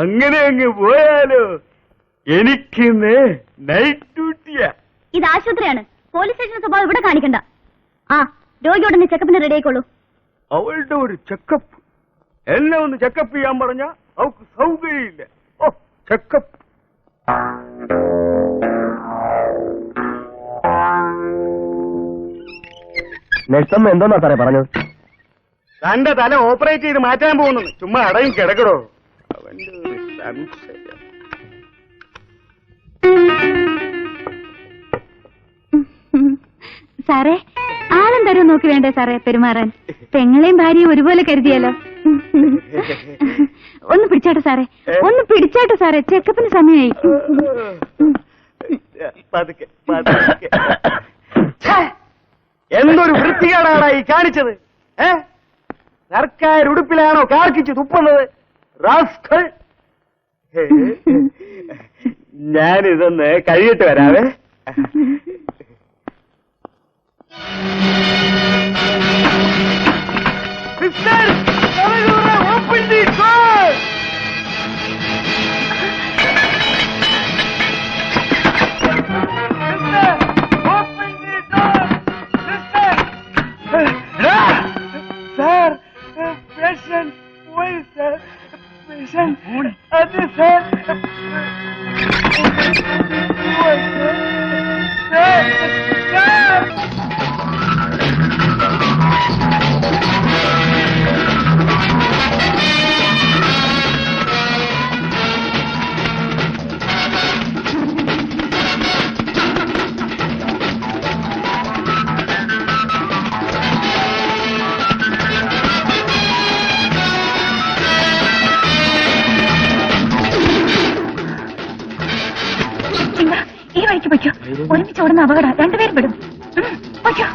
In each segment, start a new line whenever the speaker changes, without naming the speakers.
അങ്ങനെ അങ്ങ് പോയാലോ? എനിക്കിന്ന് നൈറ്റ് ഡ്യൂട്ടിയാ.
ഇത് ആശുപത്രിയാണ്. പോലീസ് സ്റ്റേഷൻ സ്വഭാവം ഇവിടെ കാണിക്കണ്ട. ആ, രോഗിയോടൊന്ന് ചെക്കപ്പിന് റെഡി ആയിക്കോളൂ.
അവളുടെ ഒരു ചെക്കപ്പ്. എന്നെ ഒന്ന് ചെക്കപ്പ് ചെയ്യാൻ പറഞ്ഞ അവൾക്ക് സൗകര്യമില്ല. ഓ, ചെക്കപ്പ്.
നെക്സ്റ്റ് എന്തോന്നാ സാറേ പറഞ്ഞത്?
തന്റെ തല ഓപ്പറേറ്റ് ചെയ്ത് മാറ്റാൻ പോകുന്നു. ചുമ്മാ അടയും കിടക്കടോ. അവന്റെ ഒരു സംശയം.
സാറേ, ആളെന്തായാലും നോക്കി വേണ്ടേ സാറേ പെരുമാറാൻ? പെങ്ങളെയും ഭാര്യയും ഒരുപോലെ കരുതിയാലോ? ഒന്ന് പിടിച്ചാട്ടെ സാറേ, ഒന്ന് പിടിച്ചാട്ടെ സാറേ, ചെക്കപ്പിന് സമയമായി.
എന്തൊരു വൃത്തികേടാണ് ഈ കാണിച്ചത്. സർക്കാർ ഉടുപ്പിലാണോ കാർക്കിച്ച് തുപ്പുന്നത്? റാസ്കൽ. ഞാനിതൊന്ന് കഴിയിട്ട് വരാവേ.
ഒരുമിച്ച് ഓടുന്ന അപകടം, രണ്ടുപേരും പെടും. പൊയ്ക്കോ.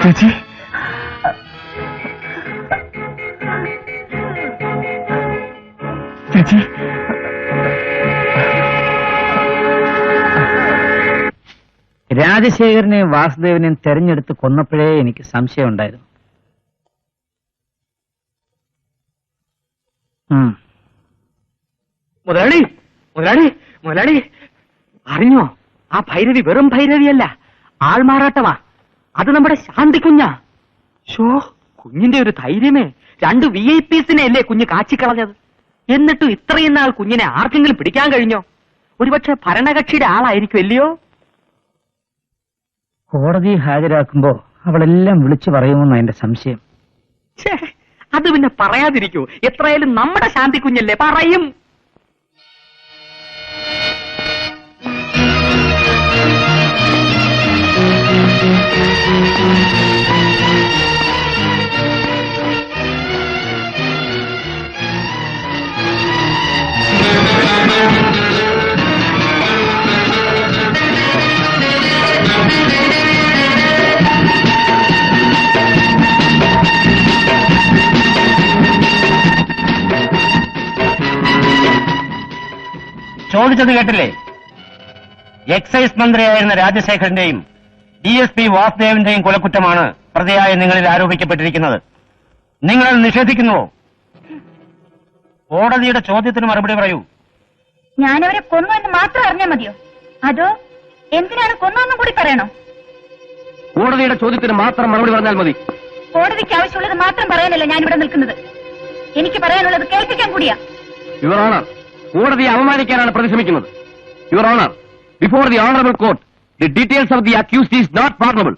ചേച്ചി, ചേച്ചി, രാജശേഖരനെയും വാസുദേവനെയും തെരഞ്ഞെടുത്ത് കൊന്നപ്പോഴേ എനിക്ക് സംശയമുണ്ടായിരുന്നു.
മുതലാളി, മുതലാളി, മുതലാളി അറിഞ്ഞോ? ആ ഭൈരവി വെറും ഭൈരവിയല്ല, ആൾമാറാട്ടമാ. അത് നമ്മുടെ ശാന്തി കുഞ്ഞാ. ഷോ, കുഞ്ഞിന്റെ ഒരു ധൈര്യമേ! 2 VIP അല്ലേ കുഞ്ഞ് കാച്ചിക്കളഞ്ഞത്. എന്നിട്ടും ഇത്രയും നാൾ കുഞ്ഞിനെ ആർക്കെങ്കിലും പിടിക്കാൻ കഴിഞ്ഞോ? ഒരുപക്ഷെ ഭരണകക്ഷിയുടെ ആളായിരിക്കും, അല്ലയോ?
കോടതി ഹാജരാക്കുമ്പോ അവളെല്ലാം വിളിച്ചു പറയുമെന്ന് എന്റെ സംശയം.
അത് പിന്നെ പറയാതിരിക്കൂ. എത്രയായാലും നമ്മുടെ ശാന്തി കുഞ്ഞല്ലേ, പറയും.
ചോദിച്ചത് കേട്ടില്ലേ? എക്സൈസ് മന്ത്രിയായിരുന്ന രാജശേഖരന്റെയും DSP വാസുദേവന്റെയും കൊലക്കുറ്റമാണ് പ്രതിയായ നിങ്ങളിൽ ആരോപിക്കപ്പെട്ടിരിക്കുന്നത്. നിങ്ങൾ നിഷേധിക്കുന്നുവോ? കോടതിയുടെ ചോദ്യത്തിന് മറുപടി പറയൂ.
ഞാനവരെ കൊന്നു എന്ന് മാത്രം അറിഞ്ഞാൽ മതിയോ? അതോ എന്തിനാണ് കൊന്നതെന്നും കൂടി പറയണോ?
കോടതിയുടെ ചോദ്യത്തിന് മാത്രം മറുപടി പറഞ്ഞാൽ മതി.
കോടതിക്ക് ആവശ്യമുള്ളത് മാത്രം പറയാനല്ല ഞാനിവിടെ നിൽക്കുന്നത്. എനിക്ക് പറയാനുള്ളത് കേൾപ്പിക്കാൻ കൂടിയാ.
യുവർ ഓണർ, കോടതിയെ അപമാനിക്കാനാണ് പ്രതിശ്രമിക്കുന്നത്. Your honour, before the honourable court, the details of the accused is not parolable.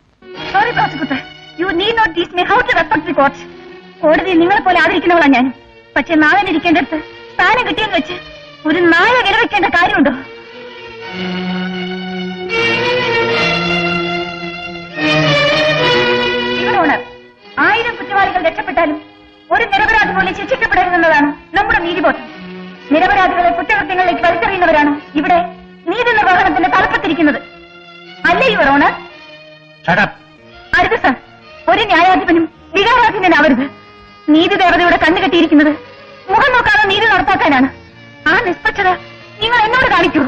Sorry, prosecutor. You need not teach me how to respect the court. കോടതി നിങ്ങളെ പോലെ ആദരിക്കുന്നവളാ ഞാൻ. പക്ഷെ നാളെ ഇരിക്കേണ്ടടുത്ത് സ്ഥാനം കിട്ടിയെന്ന് വെച്ച് ഒരു നായ വിലവെക്കേണ്ട കാര്യമുണ്ടോ? ഓണർ, 1000 കുറ്റവാളികൾ രക്ഷപ്പെട്ടാലും ഒരു നിരപരാധി പോലും ശിക്ഷിക്കപ്പെടരുതെന്നതാണ് നമ്മുടെ നീതിബോധം. നിരപരാധികളെ കുറ്റകൃത്യങ്ങളിലേക്ക് വലിച്ചെറിയുന്നവരാണ് ഇവിടെ നീതി നിർവഹണത്തിന്റെ തലപ്പത്തിരിക്കുന്നത്. അല്ലേ യുവർ ഓണർ? അരുത് സർ, ഒരു ന്യായാധിപനും വികാരാധീനനാവരുത്. നീതി ദേവതയുടെ കണ്ണുകെട്ടിയിരിക്കുന്നത് മുഖം നോക്കാതെ നീതി നടപ്പാക്കാനാണ്. ആ നിഷ്പക്ഷത നിങ്ങൾ എന്നോട് കാണിക്കൂ.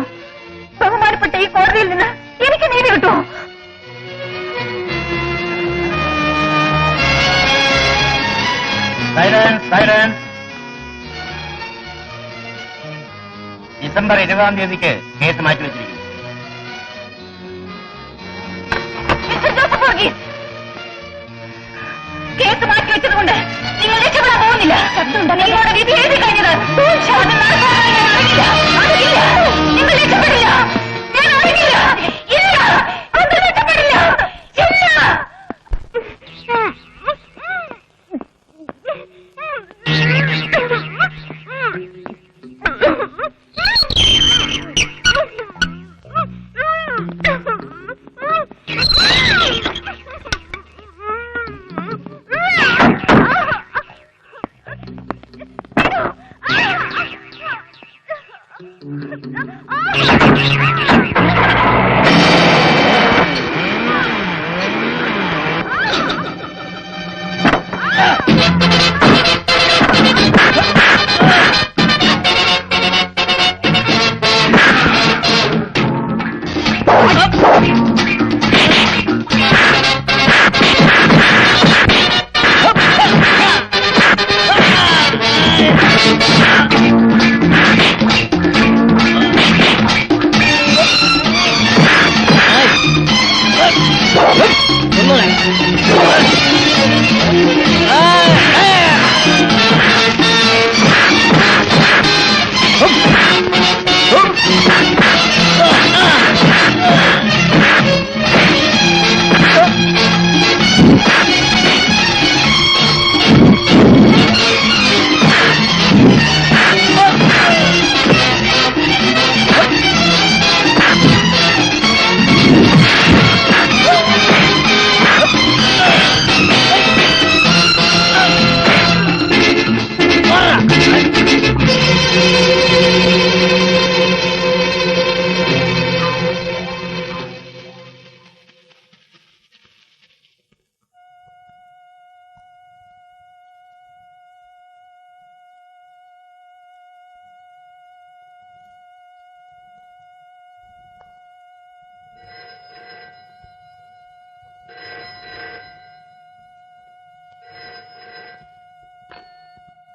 ബഹുമാനപ്പെട്ട ഈ കോടതിയിൽ നിന്ന് എനിക്ക് നീതി കിട്ടുമോ?
ഡിസംബർ 20-ാം തീയതിക്ക് കേസ് മാറ്റിവെച്ചിരിക്കുന്നു.
കേസ് മാറ്റിവെച്ചതുകൊണ്ട് നിങ്ങൾ രക്ഷപ്പെടാൻ പോകുന്നില്ല. നിങ്ങളുടെ വിധി എഴുതി കഴിഞ്ഞത് നിങ്ങൾ രക്ഷപ്പെടില്ല. ഞാൻ അറിയില്ല. ഇല്ല, അത് രക്ഷപ്പെടില്ല. ഇല്ല.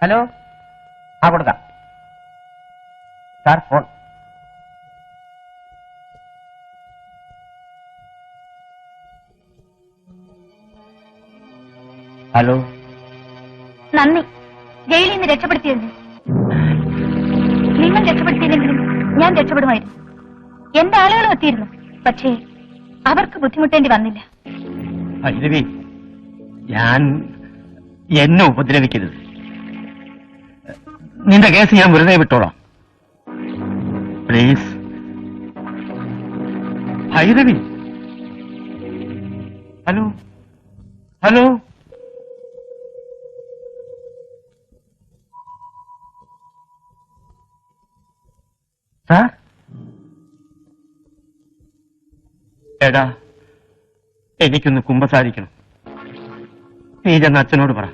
ഹലോ, ആ കൊടുക്കാം സാർ. ഫോൺ. ഹലോ.
നന്ദി, ജയിലിൽ നിന്ന് രക്ഷപ്പെടുത്തിയതിന്. നിങ്ങൾ രക്ഷപ്പെടുത്തിയില്ലെങ്കിലും ഞാൻ രക്ഷപ്പെടുമായിരുന്നു. എന്റെ ആളുകളും എത്തിയിരുന്നു. പക്ഷേ അവർക്ക് ബുദ്ധിമുട്ടേണ്ടി വന്നില്ല.
ഭൈരവി, ഞാൻ എന്നെ ഉപദ്രവിക്കരുത്. നിന്റെ കേസ് ഞാൻ വെറുതെ വിട്ടോളാം. Please Bhairavi. Hello hello. Sir, എടാ, എനിക്കൊന്ന് കുമ്പസാരിക്കണം. നീ ചെന്ന് അച്ഛനോട് പറ.